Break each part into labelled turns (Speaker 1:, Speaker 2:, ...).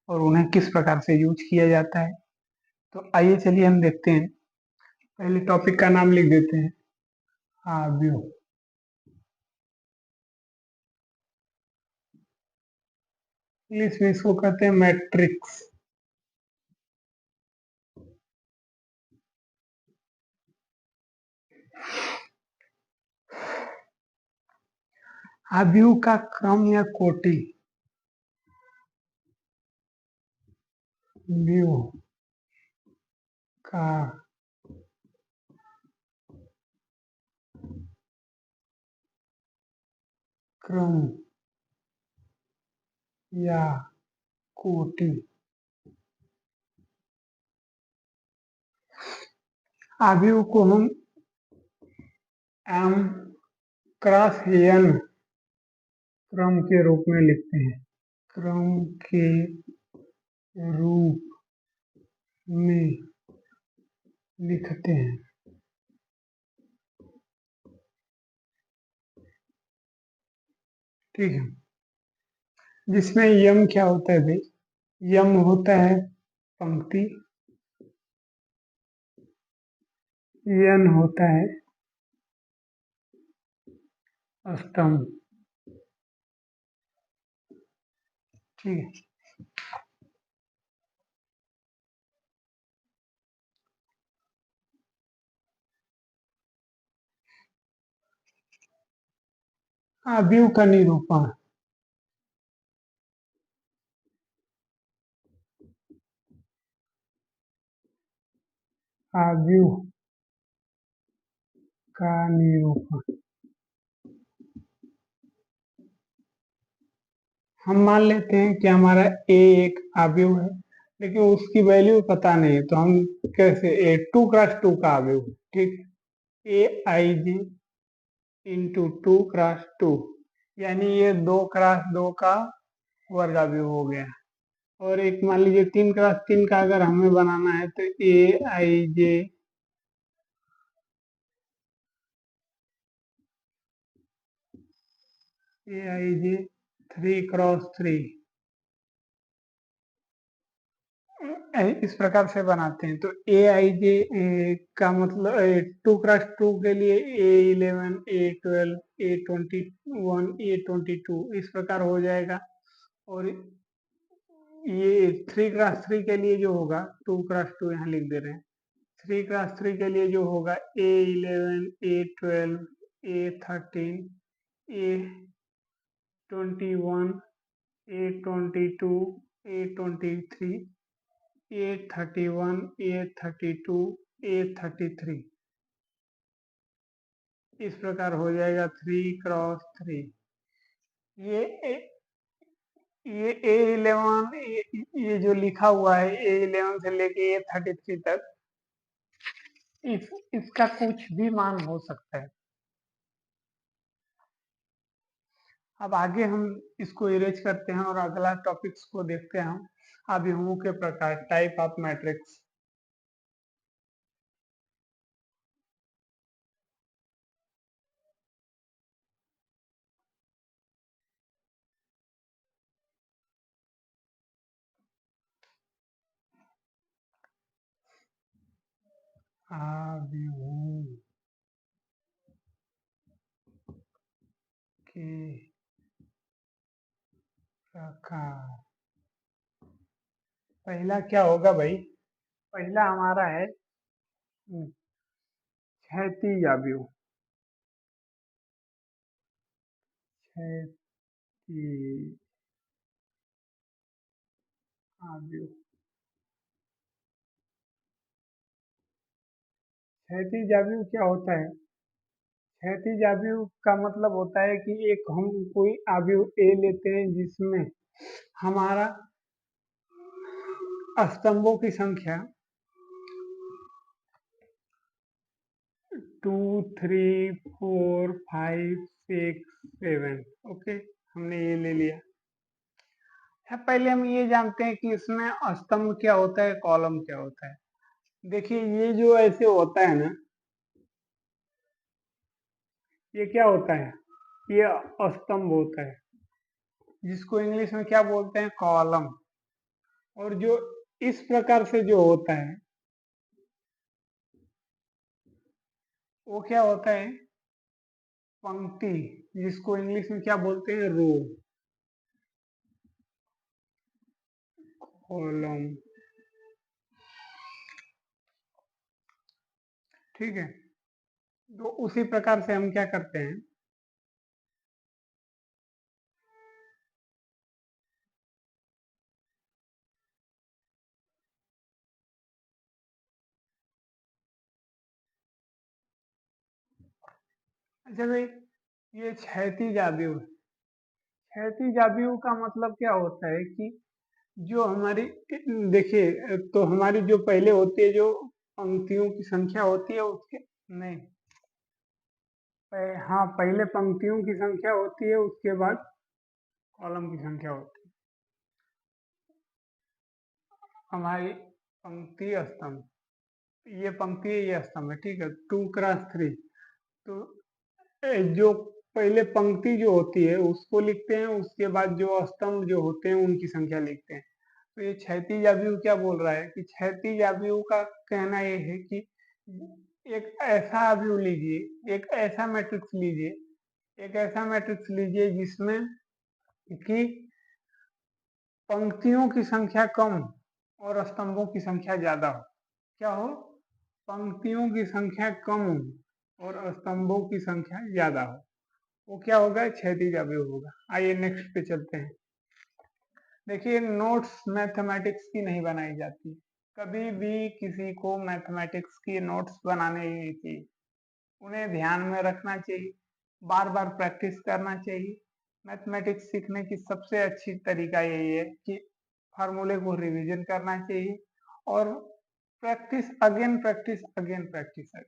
Speaker 1: और उन्हें किस प्रकार से यूज किया जाता है। तो आइए चलिए हम देखते हैं। पहले टॉपिक का नाम लिख देते हैं, आव्यूह। इंग्लिश में इसको कहते हैं मैट्रिक्स। आव्यूह का क्रम या कोटि, व्यूह का क्रम या कोटि। आव्यूह को हम एम क्रॉस एन क्रम के रूप में लिखते हैं। क्रम के रूप में लिखते हैं। ठीक है, जिसमें यम क्या होता है भाई? यम होता है पंक्ति, यन होता है स्तंभ। ठीक है, आव्यूह का निरूपण। आव्यूह का निरूपण हम मान लेते हैं कि हमारा ए एक आव्यूह है, लेकिन उसकी वैल्यू पता नहीं है, तो हम कैसे ए 2x2 का आव्यूह है। ठीक, ए आई जे इंटू 2x2, यानी ये 2x2 का वर्ग आव्यूह हो गया। और एक मान लीजिए 3x3 का अगर हमें बनाना है तो ए आई जे 3x3 इस प्रकार से बनाते हैं। तो ए आई जे का मतलब 2x2 के लिए A11, A12, A21, A22 इस प्रकार हो जाएगा। और ये 3x3 के लिए जो होगा, 2x2 यहाँ लिख दे रहे हैं, 3x3 के लिए जो होगा A11, A12, A13, A21, A22, A23, A31, A32, A33 इस प्रकार हो जाएगा 3x3। ये ये A11 ये जो लिखा हुआ है A11 से लेके A33 तक, इसका कुछ भी मान हो सकता है। अब आगे हम इसको इरेज करते हैं और अगला टॉपिक्स को देखते हैं हम, अभिव्यक्तियों के प्रकार, टाइप ऑफ मैट्रिक्स। अभिव्यक्तियों के प्रकार। पहला क्या होगा भाई? पहला हमारा है क्षैतिज अवयव। क्षैतिज अवयव, क्षैतिज अवयव क्या होता है? क्षैतिज अवयव का मतलब होता है कि एक हम कोई अवयव ए लेते हैं जिसमें हमारा स्तंभों की संख्या 2, 3, 4, 5, 6, 7। ओके, हमने ये ले लिया है। पहले हम ये जानते हैं कि इसमें स्तंभ क्या होता है, कॉलम क्या होता है। देखिए, ये जो ऐसे होता है ना, ये क्या होता है? ये स्तंभ होता है, जिसको इंग्लिश में क्या बोलते हैं? कॉलम। और जो इस प्रकार से जो होता है वो क्या होता है, पंक्ति, जिसको इंग्लिश में क्या बोलते हैं, रो, कॉलम। ठीक है, तो उसी प्रकार से हम क्या करते हैं, अच्छा भाई, ये क्षैतिज आव्यूह, क्षैतिज आव्यूह का मतलब क्या होता है कि जो हमारी, देखिए तो हमारी जो पहले होती है, जो पंक्तियों की संख्या होती है उसके, नहीं, हाँ पहले पंक्तियों की संख्या होती है, उसके बाद कॉलम की संख्या होती है। हमारी पंक्ति स्तंभ, ये पंक्ति है, ये स्तंभ है, ठीक है, 2x3। तो जो पहले पंक्ति जो होती है उसको लिखते हैं, उसके बाद जो स्तंभ जो होते हैं उनकी संख्या लिखते हैं। तो ये क्षैतिज आव्यूह क्या बोल रहा है कि क्षैतिज आव्यूह का कहना ये है कि एक ऐसा आव्यूह लीजिए, एक ऐसा मैट्रिक्स लीजिए, एक ऐसा मैट्रिक्स लीजिए जिसमें कि पंक्तियों की संख्या कम और स्तंभों की संख्या ज्यादा हो। क्या हो, पंक्तियों की संख्या कम हो और स्तंभों की संख्या ज्यादा हो, वो क्या होगा, क्षैतिज आव्यूह होगा। आइए नेक्स्ट पे चलते हैं। देखिए, नोट्स मैथमेटिक्स की नहीं बनाई जाती, कभी भी किसी को मैथमेटिक्स की नोट्स बनाने ही नहीं चाहिए। उन्हें ध्यान में रखना चाहिए, बार बार प्रैक्टिस करना चाहिए। मैथमेटिक्स सीखने की सबसे अच्छी तरीका यही है कि फार्मूले को रिवीजन करना चाहिए और practice again, practice again, practice again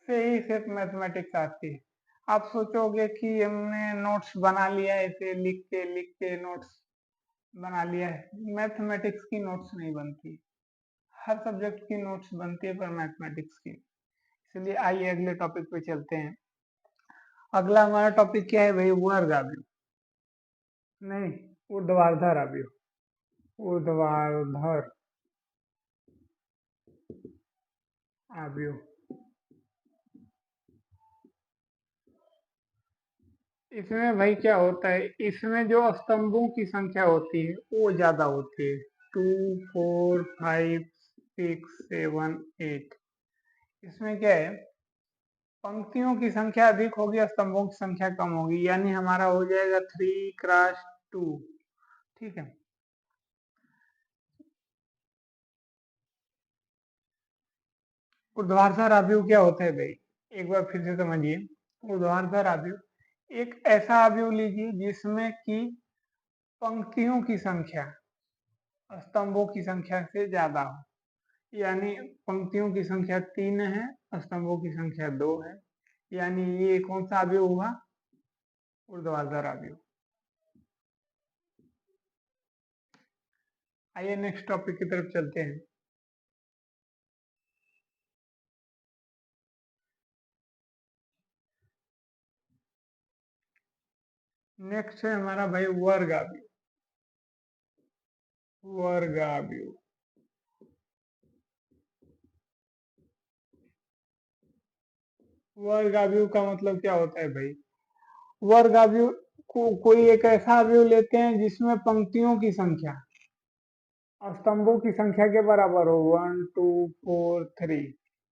Speaker 1: से ही सिर्फ मैथमेटिक्स आती है। आप सोचोगे कि हमने नोट्स बना लिया है, ऐसे लिख के नोट्स बना लिया है, मैथमेटिक्स की नोट्स नहीं बनती। हर सब्जेक्ट की नोट्स बनती है पर मैथमेटिक्स की। इसलिए आइए अगले टॉपिक पे चलते हैं। अगला हमारा टॉपिक क्या है भाई, वर्ग आव्यूह, नहीं, ऊर्ध्वाधर आव्यूह, ऊर्ध्वाधर आव्यूह। इसमें भाई क्या होता है, इसमें जो स्तंभों की संख्या होती है वो ज्यादा होती है, 2, 4, 5, 6, 7, 8। इसमें क्या है, पंक्तियों की संख्या अधिक होगी, स्तंभों की संख्या कम होगी, यानी हमारा हो जाएगा 3x2। ठीक है, ऊर्ध्वाधर आव्यूह क्या होता है भाई, एक बार फिर से समझिए। ऊर्ध्वाधर आव्यूह एक ऐसा आव्यूह लीजिए जिसमें कि पंक्तियों की संख्या स्तंभों की संख्या से ज्यादा हो, यानी पंक्तियों की संख्या 3 है, स्तंभों की संख्या 2 है, यानी ये कौन सा आव्यूह हुआ, ऊर्ध्वाधर आव्यूह। आइए नेक्स्ट टॉपिक की तरफ चलते हैं। नेक्स्ट है हमारा भाई वर्ग आव्यूह, वर्ग आव्यूह। वर्ग आव्यूह का मतलब क्या होता है भाई, वर्ग आव्यूह को कोई एक ऐसा आव्यूह लेते हैं जिसमें पंक्तियों की संख्या और स्तंभों की संख्या के बराबर हो, 1, 2, 4, 3।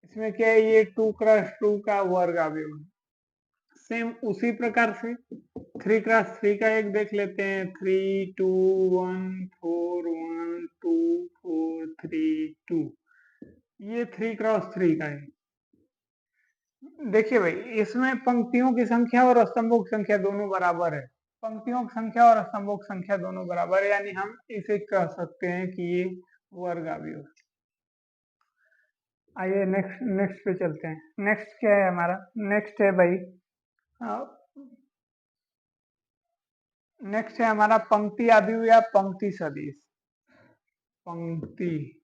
Speaker 1: इसमें क्या है, ये 2x2 का वर्ग आव्यूह है। सेम उसी प्रकार से 3x3 का एक देख लेते हैं, 3, 2, 1, 4, 1, 2, 4, 3, 2। ये 3x3 का है। देखिए भाई, इसमें पंक्तियों की संख्या और स्तंभों की संख्या दोनों बराबर है, पंक्तियों की संख्या और स्तंभों की संख्या दोनों बराबर है, यानी हम इसे कह सकते हैं कि ये वर्ग आव्यूह है। आइए नेक्स्ट नेक्स्ट पे चलते हैं। नेक्स्ट क्या है हमारा, नेक्स्ट है भाई, नेक्स्ट है हमारा पंक्ति आव्यूह या पंक्ति सदिश। पंक्ति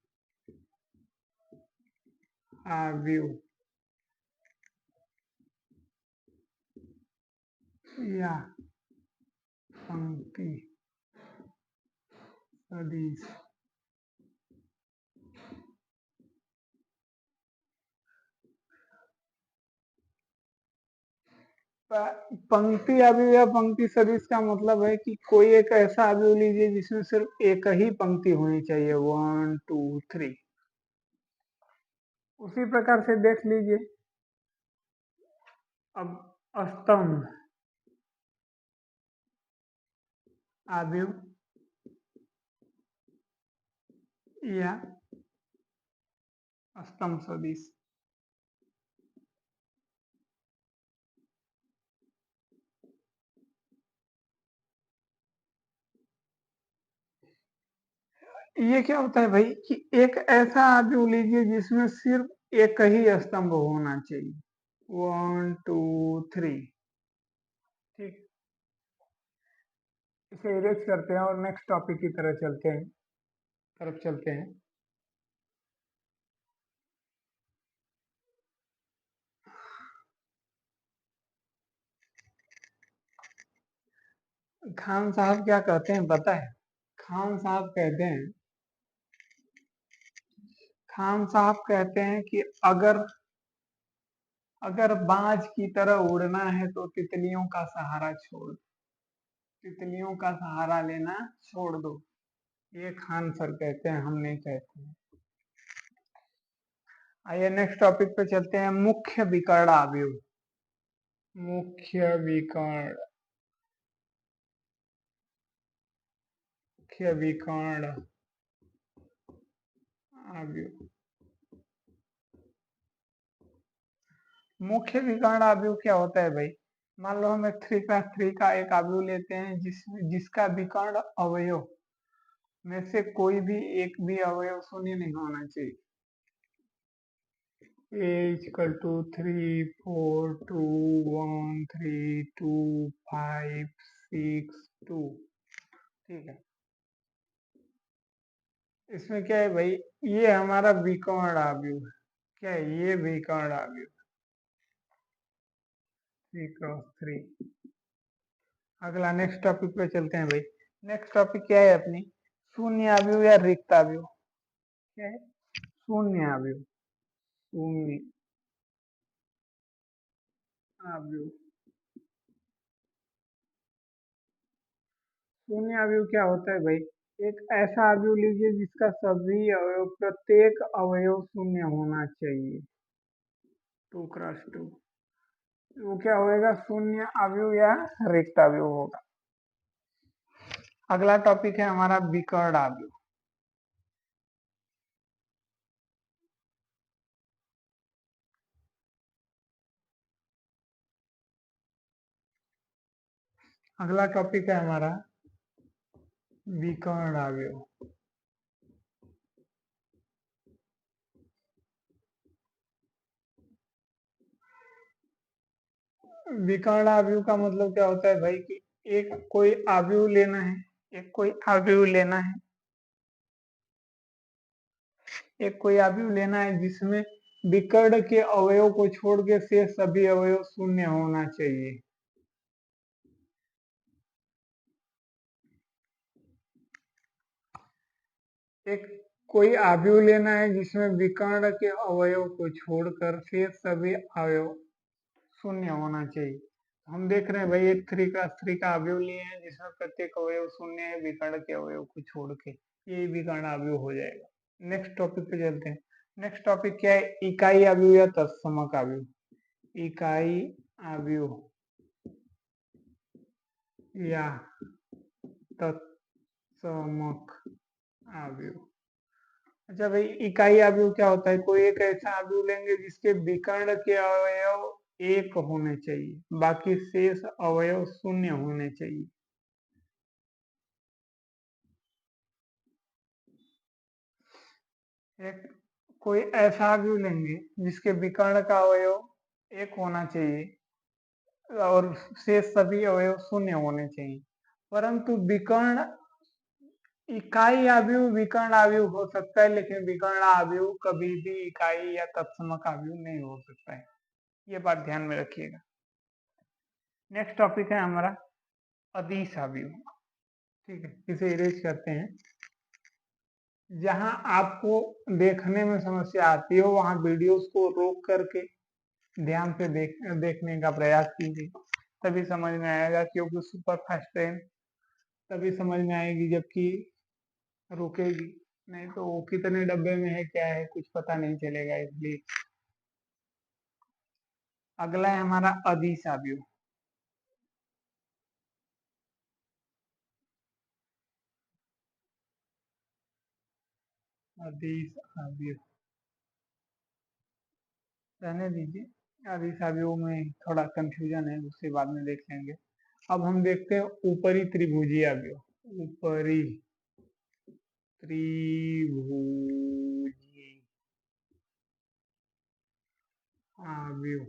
Speaker 1: आव्यूह या पंक्ति सदिश। पंक्ति अवयव या पंक्ति सदिश का मतलब है कि कोई एक ऐसा अवयव लीजिए जिसमें सिर्फ एक ही पंक्ति होनी चाहिए, 1 2 3। उसी प्रकार से देख लीजिए, अब स्तंभ अवयव या स्तंभ सदिश। ये क्या होता है भाई कि एक ऐसा अवयव लीजिए जिसमें सिर्फ एक ही स्तंभ होना चाहिए, 1 2 3। ठीक, इसे इरेज करते हैं और नेक्स्ट टॉपिक की तरफ चलते हैं। खान साहब क्या कहते हैं पता है? खान साहब कहते हैं खान साहब कहते हैं कि अगर अगर बाज की तरह उड़ना है तो तितलियों का सहारा छोड़, तितलियों का सहारा लेना छोड़ दो। ये खान सर कहते हैं, हम नहीं कहते हैं। आइए नेक्स्ट टॉपिक पे चलते हैं, मुख्य विकर्ण अवयव। मुख्य विकर्ण, मुख्य विकर्ण अवयव। मुख्य विकर्ण अवयव क्या होता है भाई? मान लो हम एक 3x3 का एक अवयव लेते हैं जिसका विकर्ण अवयव में से कोई भी एक भी अवयव शून्य नहीं होना चाहिए। A equal to 3 4 2 1 3 2 5 6 2। ठीक है, इसमें क्या है भाई, ये हमारा विकर्ण अवयव है। क्या है ये? विकर्ण अवयव 3x3। अगला नेक्स्ट टॉपिक पे चलते हैं भाई। नेक्स्ट टॉपिक क्या है अपनी? शून्य अवयव या रिक्त अवयव। क्या है? शून्य अवयव। शून्य अवयव। शून्य अवयव क्या होता है भाई? एक ऐसा अवयव लीजिए जिसका सभी अवयव, प्रत्येक अवयव शून्य होना चाहिए। 2x2। वो क्या होएगा? शून्य अवयव या रिक्त अवयव होगा। अगला टॉपिक है हमारा विकर्ण अवयव। अगला टॉपिक है हमारा विकर्ण अवयव। विकर्ण अवयव का मतलब क्या होता है भाई कि एक कोई अवयव लेना है, एक कोई अवयव लेना है, एक कोई अवयव लेना है जिसमें विकर्ण के अवयव को छोड़ के शेष सभी अवयव शून्य होना चाहिए। एक कोई अवयव लेना है जिसमें विकर्ण के अवयव को छोड़कर शेष सभी अवयव शून्य होना चाहिए। हम देख रहे हैं भाई, एक 3x3 का अवयव लिए हैं जिसमें प्रत्येक अवयव शून्य है विकर्ण के अवयव को छोड़ के, ये विकर्ण अवयव हो जाएगा। नेक्स्ट टॉपिक पे चलते हैं। नेक्स्ट टॉपिक क्या है? इकाई अवयव या तत्समक अवयव। इकाई अवयव या तत्समक अवयव। अच्छा भाई, इकाई अवयव क्या होता है? कोई एक ऐसा अवयव लेंगे जिसके विकर्ण के अवयव एक होने चाहिए, बाकी शेष अवयव शून्य होने चाहिए। एक कोई ऐसा अवयव लेंगे जिसके विकर्ण का अवयव एक होना चाहिए और शेष सभी अवयव शून्य होने चाहिए, परंतु विकर्ण इकाई अवयव विकर्ण अवयव हो सकता है, लेकिन विकर्ण अवयव कभी भी इकाई या तत्समक अवयव नहीं हो सकता है। ये बात ध्यान में रखिएगा। नेक्स्ट टॉपिक है हमारा अदिश अवयव। ठीक है, इसे इरेज करते हैं। जहां आपको देखने में समस्या आती हो वहां वीडियोस को रोक करके ध्यान से देखने का प्रयास कीजिए, तभी समझ में आएगा। क्योंकि सुपर फास्ट ट्रेन तभी समझ में आएगी जबकि रुकेगी, नहीं तो वो कितने डब्बे में है क्या है कुछ पता नहीं चलेगा। इसलिए अगला है हमारा अधिशाव्यु। अधिशाव्यु रहने दीजिए, अधिशाव्यु में थोड़ा कंफ्यूजन है, उससे बाद में देख लेंगे। अब हम देखते हैं ऊपरी त्रिभुजीय अवयव। ऊपरी त्रिभुजी अवयव।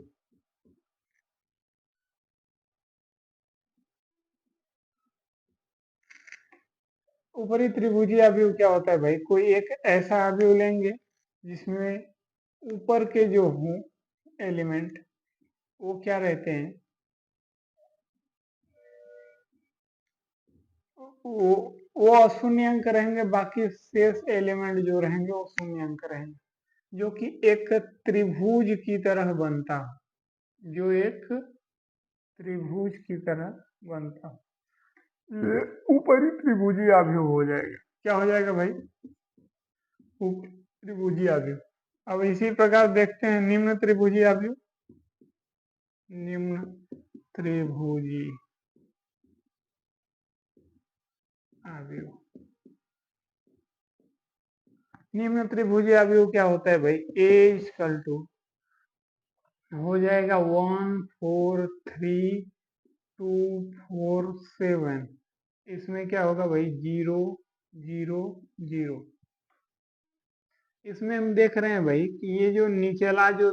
Speaker 1: ऊपरी त्रिभुजी अवयव क्या होता है भाई? कोई एक ऐसा अवयव लेंगे जिसमें ऊपर के जो हों एलिमेंट वो क्या रहते हैं, वो वो अशून्य अंक रहेंगे, बाकी शेष एलिमेंट जो रहेंगे वो शून्य अंक रहेंगे, जो कि एक त्रिभुज की तरह बनता हो, जो एक त्रिभुज की तरह बनता हो, ये ऊपरी त्रिभुजी अवयव हो जाएगा। क्या हो जाएगा भाई? ऊपरी त्रिभुजी अवयव। अब इसी प्रकार देखते हैं निम्न त्रिभुजी अवयव। निम्न त्रिभुजी अवयव। निम्न त्रिभुजी अवयव क्या होता है भाई? ए इक्वल टू हो जाएगा 1 4 3 2 4 7। इसमें क्या होगा भाई? 0 0 0। इसमें हम देख रहे हैं भाई कि ये जो निचला जो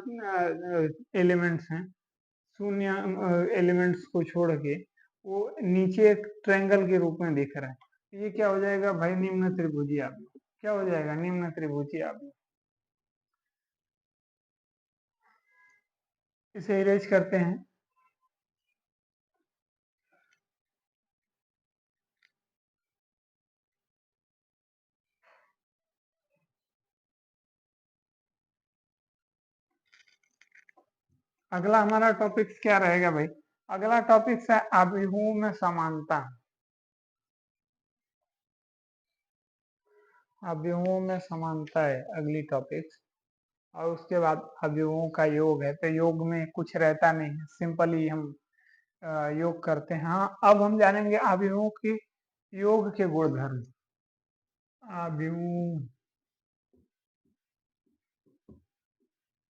Speaker 1: एलिमेंट्स हैं, शून्य एलिमेंट्स को छोड़ के वो नीचे एक ट्रायंगल के रूप में दिख रहा है। ये क्या हो जाएगा भाई? निम्न त्रिभुजी अवयव। क्या हो जाएगा? निम्न त्रिभुजी अवयव। इसे इरेज करते हैं। अगला हमारा टॉपिक क्या रहेगा भाई? अगला टॉपिक है अवयवों में समानता। अवयवों में समानता है अगली टॉपिक। और उसके बाद अवयवों का योग है, तो योग में कुछ रहता नहीं है, सिंपली हम योग करते हैं। हाँ, अब हम जानेंगे अवयवों के योग के गुणधर्म। अवयवों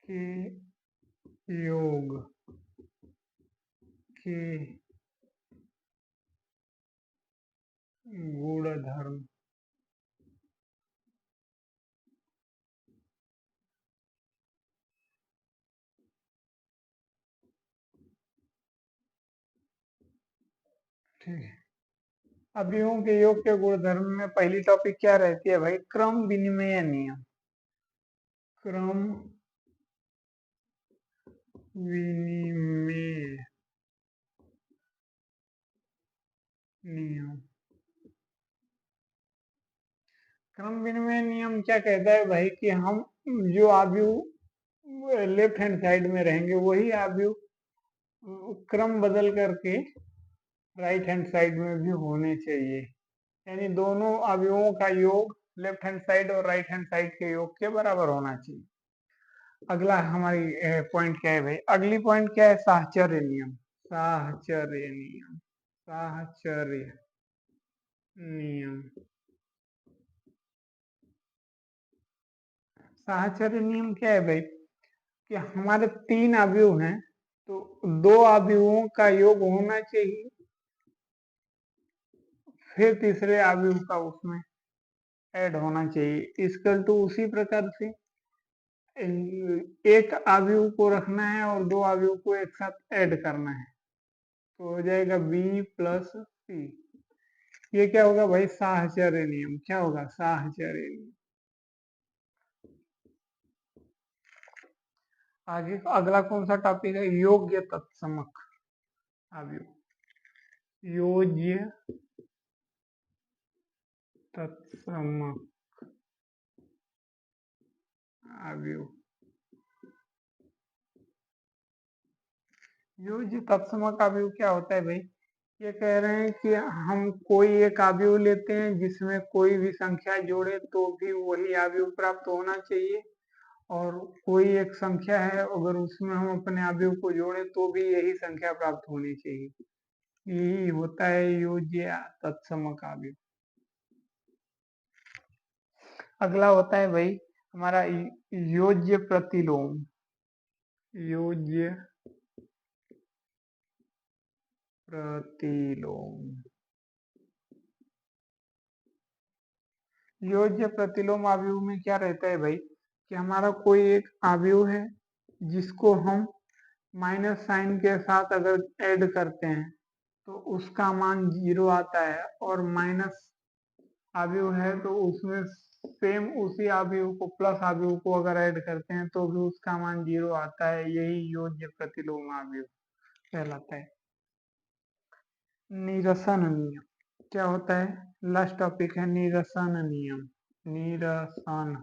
Speaker 1: के योग के गुणधर्म। ठीक है। अवयवों के योग के गुणधर्म में पहली टॉपिक क्या रहती है भाई? क्रम विनिमय नियम। क्रम विनिमय नियम। क्रम विनिमय नियम क्या कहता है भाई कि हम जो अवयव लेफ्ट हैंड साइड में रहेंगे वही अवयव क्रम बदल करके राइट हैंड साइड में भी होने चाहिए। यानी दोनों अवयवों का योग लेफ्ट हैंड साइड और राइट हैंड साइड के योग के बराबर होना चाहिए। अगला हमारी पॉइंट क्या है भाई? अगली पॉइंट क्या है? साहचर्य नियम। साहचर्य नियम। साहचर्य नियम। साहचर्य नियम क्या है भाई? कि हमारे 3 अवयव हैं, तो 2 अवयवों का योग होना चाहिए, फिर तीसरे अवयव का उसमें ऐड होना चाहिए। इसकल टू उसी प्रकार से एक अवयव को रखना है और 2 अवयव को एक साथ ऐड करना है, तो हो जाएगा बी प्लस सी। ये क्या होगा भाई? साहचर्य नियम। क्या होगा? साहचर्य नियम। आगे अगला कौन सा टॉपिक है? योग्य तत्समक अवयव। योज्य तत्समक अवयव। योज्य तत्समक अवयव क्या होता है भाई? ये कह रहे हैं कि हम कोई एक अवयव लेते हैं जिसमें कोई भी संख्या जोड़े तो भी वही अवयव प्राप्त होना चाहिए, और कोई एक संख्या है अगर उसमें हम अपने अवयव को जोड़े तो भी यही संख्या प्राप्त होनी चाहिए। यही होता है योज्य तत्समक अवयव। अगला होता है भाई हमारा योज्य प्रतिलोम। योज्य प्रतिलोम। योज्य प्रतिलोम अवयव में क्या रहता है भाई कि हमारा कोई एक अवयव है जिसको हम माइनस साइन के साथ अगर ऐड करते हैं तो उसका मान 0 आता है, और माइनस अवयव है तो उसमें सेम उसी अवयव को प्लस अवयव को अगर ऐड करते हैं तो भी उसका मान 0 आता है। यही योज्य प्रतिलोम अवयव कहलाता है। निरसन नियम क्या होता है? लास्ट टॉपिक है निरसन नियम। निरसन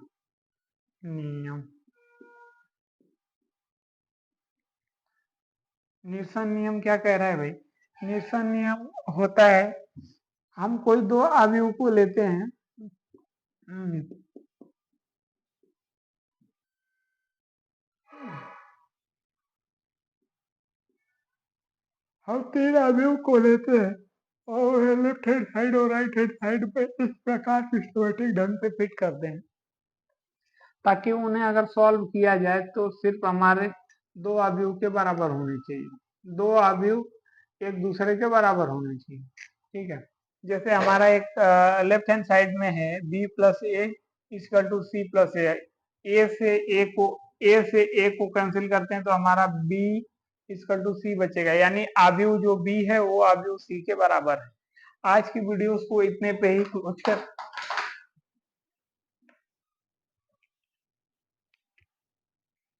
Speaker 1: नियम। निरसन नियम क्या कह रहा है भाई? निरसन नियम होता है हम कोई दो अवयव को लेते हैं, हम तीन अवयव को लेते हैं और लेफ्ट हैंड साइड और राइट हैंड साइड पे इस प्रकार सिस्टमेटिक ढंग से फिट करते हैं ताकि उन्हें अगर सॉल्व किया जाए तो सिर्फ हमारे दो अवयव के बराबर होने चाहिए। दो अवयव एक दूसरे के बराबर होने चाहिए। ठीक है, जैसे हमारा एक लेफ्ट हैंड साइड में है b plus A equal to C plus A. A को कैंसिल करते हैं तो हमारा b इक्वल टू सी बचेगा, यानी अवयव जो b है वो अवयव c के बराबर है। आज की वीडियोस को इतने पे ही क्लोज कर